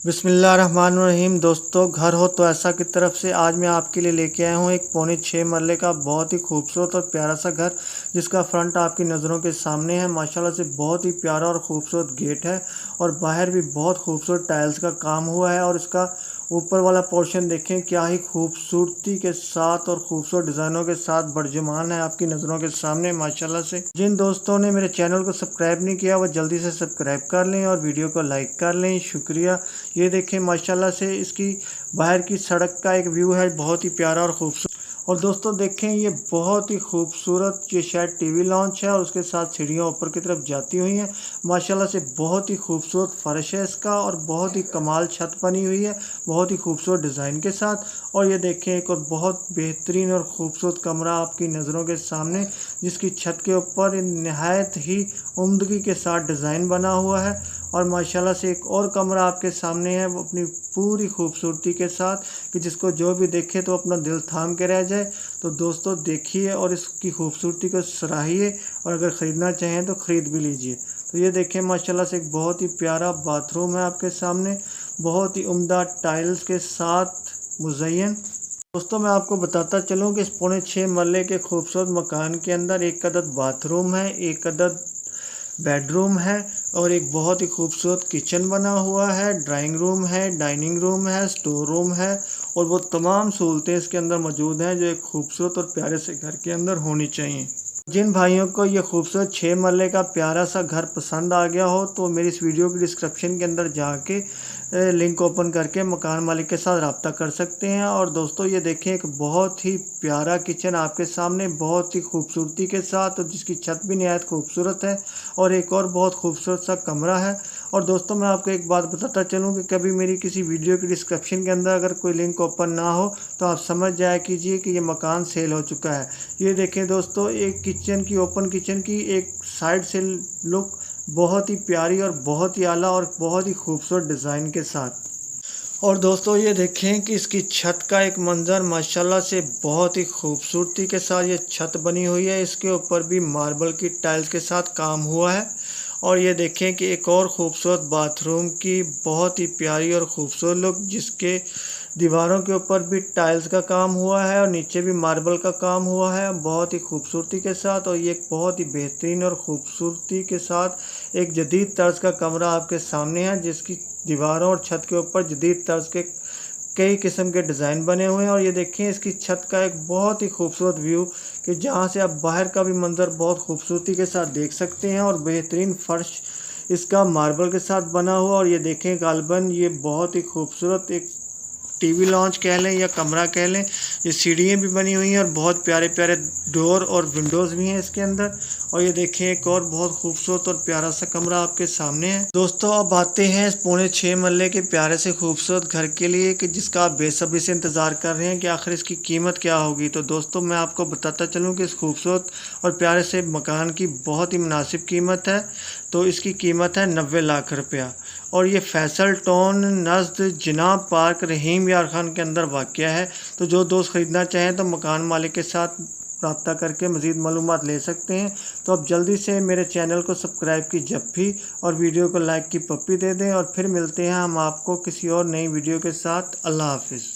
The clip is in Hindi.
बिस्मिल्लाहिर्रहमानिर्रहीम। दोस्तों, घर हो तो ऐसा की तरफ से आज मैं आपके लिए लेके आया हूँ एक पौने 6 मरले का बहुत ही खूबसूरत और प्यारा सा घर, जिसका फ्रंट आपकी नज़रों के सामने है। माशाल्लाह से बहुत ही प्यारा और ख़ूबसूरत गेट है और बाहर भी बहुत खूबसूरत टाइल्स का काम हुआ है। और इसका ऊपर वाला पोर्शन देखें, क्या ही खूबसूरती के साथ और खूबसूरत डिज़ाइनों के साथ बर्जुमान है आपकी नज़रों के सामने माशाल्लाह से। जिन दोस्तों ने मेरे चैनल को सब्सक्राइब नहीं किया, वह जल्दी से सब्सक्राइब कर लें और वीडियो को लाइक कर लें। शुक्रिया। ये देखें माशाल्लाह से इसकी बाहर की सड़क का एक व्यू है, बहुत ही प्यारा और खूबसूरत। और दोस्तों देखें, ये बहुत ही खूबसूरत, ये शायद टीवी लॉन्च है और उसके साथ सीढ़ियाँ ऊपर की तरफ जाती हुई हैं। माशाल्लाह से बहुत ही खूबसूरत फर्श है इसका और बहुत ही कमाल छत बनी हुई है, बहुत ही खूबसूरत डिज़ाइन के साथ। और ये देखें, एक और बहुत बेहतरीन और ख़ूबसूरत कमरा आपकी नज़रों के सामने, जिसकी छत के ऊपर नहायत ही उम्दगी के साथ डिज़ाइन बना हुआ है। और माशाल्लाह से एक और कमरा आपके सामने है, वो अपनी पूरी खूबसूरती के साथ, कि जिसको जो भी देखे तो अपना दिल थाम के रह जाए। तो दोस्तों देखिए और इसकी खूबसूरती को सराहिए, और अगर ख़रीदना चाहें तो ख़रीद भी लीजिए। तो ये देखें माशाल्लाह से एक बहुत ही प्यारा बाथरूम है आपके सामने, बहुत ही उम्दा टाइल्स के साथ मुज़य्यन। दोस्तों, मैं आपको बताता चलूँ कि इस पौने 6 मरले के खूबसूरत मकान के अंदर एक अदद बाथरूम है, एक अदद बेडरूम है और एक बहुत ही खूबसूरत किचन बना हुआ है, ड्राइंग रूम है, डाइनिंग रूम है, स्टोर रूम है। और वो तमाम सहूलतें इसके अंदर मौजूद हैं जो एक खूबसूरत और प्यारे से घर के अंदर होनी चाहिए। जिन भाइयों को ये खूबसूरत 6 मरले का प्यारा सा घर पसंद आ गया हो, तो मेरी इस वीडियो की डिस्क्रिप्शन के अंदर जाके लिंक ओपन करके मकान मालिक के साथ रब्ता कर सकते हैं। और दोस्तों ये देखें, एक बहुत ही प्यारा किचन आपके सामने, बहुत ही खूबसूरती के साथ, और जिसकी छत भी नहायत खूबसूरत है। और एक और बहुत खूबसूरत सा कमरा है। और दोस्तों, मैं आपको एक बात बताता चलूँ कि कभी मेरी किसी वीडियो की डिस्क्रिप्शन के अंदर अगर कोई लिंक ओपन ना हो, तो आप समझ जाया कीजिए कि ये मकान सेल हो चुका है। ये देखें दोस्तों, एक किचन की, ओपन किचन की एक साइड से लुक बहुत ही प्यारी और बहुत ही आला और बहुत ही खूबसूरत डिज़ाइन के साथ। और दोस्तों ये देखें कि इसकी छत का एक मंज़र माशाल्लाह से बहुत ही खूबसूरती के साथ ये छत बनी हुई है। इसके ऊपर भी मार्बल की टाइल्स के साथ काम हुआ है। और ये देखें कि एक और ख़ूबसूरत बाथरूम की बहुत ही प्यारी और ख़ूबसूरत लुक, जिसके दीवारों के ऊपर भी टाइल्स का काम हुआ है और नीचे भी मार्बल का काम हुआ है, बहुत ही खूबसूरती के साथ। और ये एक बहुत ही बेहतरीन और ख़ूबसूरती के साथ एक जदीद तर्ज का कमरा आपके सामने है, जिसकी दीवारों और छत के ऊपर जदीद तर्ज के कई किस्म के डिज़ाइन बने हुए हैं। और ये देखें, इसकी छत का एक बहुत ही खूबसूरत व्यू, कि जहाँ से आप बाहर का भी मंज़र बहुत खूबसूरती के साथ देख सकते हैं। और बेहतरीन फ़र्श इसका मार्बल के साथ बना हुआ। और ये देखें, गालबन ये बहुत ही खूबसूरत एक टीवी लॉन्च कह लें या कमरा कह लें। ये सीढ़ियाँ भी बनी हुई हैं और बहुत प्यारे प्यारे डोर और विंडोज़ भी हैं इसके अंदर। और ये देखें, एक और बहुत खूबसूरत और प्यारा सा कमरा आपके सामने है। दोस्तों, अब आते हैं इस पौने 6 मरले के प्यारे से खूबसूरत घर के लिए, कि जिसका आप बेसब्री से इंतज़ार कर रहे हैं कि आखिर इसकी कीमत क्या होगी। तो दोस्तों, मैं आपको बताता चलूँ कि इस खूबसूरत और प्यारे से मकान की बहुत ही मुनासिब कीमत है। तो इसकी कीमत है 90 लाख रुपया। और ये फैसल टाउन नज़द जिनाब पार्क रहीम यार खान के अंदर वाक़या है। तो जो दोस्त ख़रीदना चाहें तो मकान मालिक के साथ रब्ता करके मज़ीद मालूमात ले सकते हैं। तो अब जल्दी से मेरे चैनल को सब्सक्राइब की जप्पी और वीडियो को लाइक की पप्पी दे दें। और फिर मिलते हैं हम आपको किसी और नई वीडियो के साथ। अल्लाह हाफिज़।